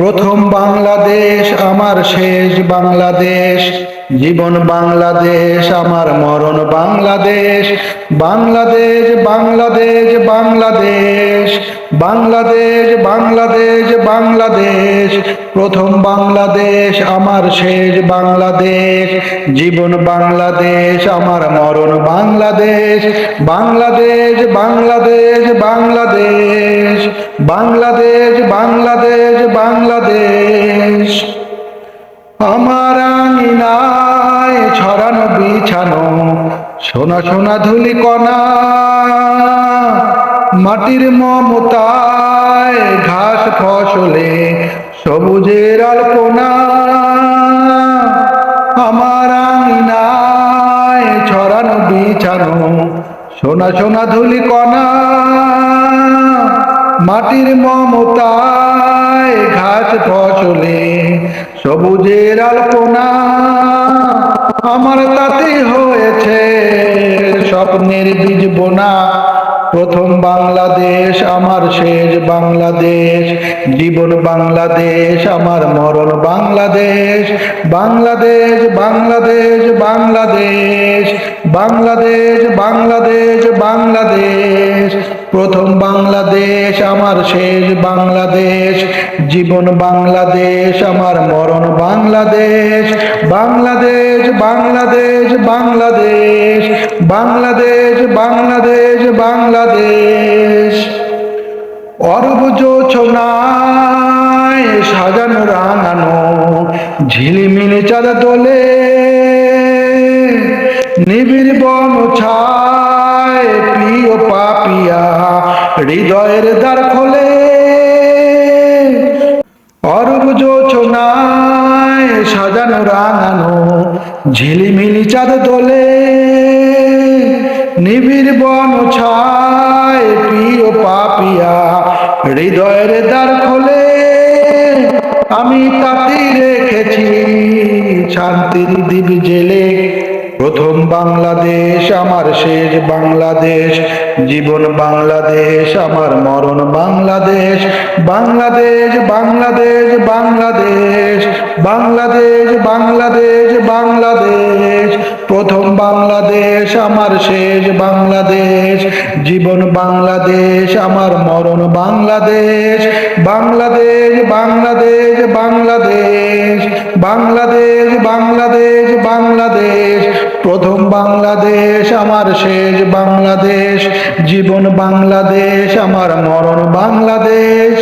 প্রথম বাংলাদেশ আমার শেষ বাংলাদেশ, জীবন বাংলাদেশ আমার মরণ বাংলাদেশ। বাংলাদেশ বাংলাদেশ বাংলাদেশ, বাংলাদেশ বাংলাদেশ বাংলাদেশ। প্রথম বাংলাদেশ আমার শেষ বাংলাদেশ, জীবন বাংলাদেশ আমার মরণ বাংলাদেশ। বাংলাদেশ বাংলাদেশ বাংলাদেশ, বাংলাদেশ বাংলাদেশ বাংলাদেশ। আমার আঙিনায় ছড়ানো বিছানো সোনা সোনা ধুলি কণা, মাটির মমতায় ঘাস ফসলে সবুজের আলপনা। আমার আঙিনায় ছড়ানো বিছানো সোনা সোনা ধুলি কণা, মাটির মমতায় ঘাস ফসলে সবুজের আলপনা। আমার তাতে হয়েছে স্বপ্নের বীজ বোনা। প্রথম বাংলাদেশ আমার শেষ বাংলাদেশ, জীবন বাংলাদেশ আমার মরণ বাংলাদেশ। বাংলাদেশ বাংলাদেশ বাংলাদেশ, বাংলাদেশ বাংলাদেশ বাংলাদেশ। প্রথম বাংলাদেশ আমার শেষ বাংলাদেশ, জীবন বাংলাদেশ আমার মরণ বাংলাদেশ। বাংলাদেশ বাংলাদেশ বাংলাদেশ, বাংলাদেশ বাংলাদেশ বাংলাদেশ। অরব জোছনায় সাজানো রাঙানো ঝিলিমিলি চাঁদ দোলে, নিবিড় বন ছায় প্রিয় পাপিয়া হৃদয়ের দ্বার খোলে। অরব জোছনায় সাজানো রাঙানো ঝিলিমিলি চাঁদ দোলে, নিবিড় বন ছায় প্রিয় পাপিয়া হৃদয়ের দ্বার খোলে। আমি তাতে রেখেছি শান্তির দ্বীপ জেলে। প্রথম বাংলাদেশ আমার শেষ বাংলাদেশ, জীবন বাংলাদেশ আমার মরণ বাংলাদেশ। বাংলাদেশ বাংলাদেশ বাংলাদেশ, বাংলাদেশ বাংলাদেশ বাংলাদেশ। প্রথম বাংলাদেশ আমার শেষ বাংলাদেশ, জীবন বাংলাদেশ আমার মরণ বাংলাদেশ। বাংলাদেশ বাংলাদেশ বাংলাদেশ, বাংলাদেশ বাংলাদেশ বাংলাদেশ। প্রথম বাংলাদেশ আমার শেষ বাংলাদেশ, জীবন বাংলাদেশ আমার মরণ বাংলাদেশ।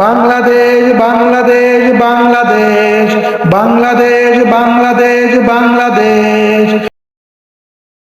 বাংলাদেশ বাংলাদেশ বাংলাদেশ, বাংলাদেশ বাংলাদেশ বাংলাদেশ।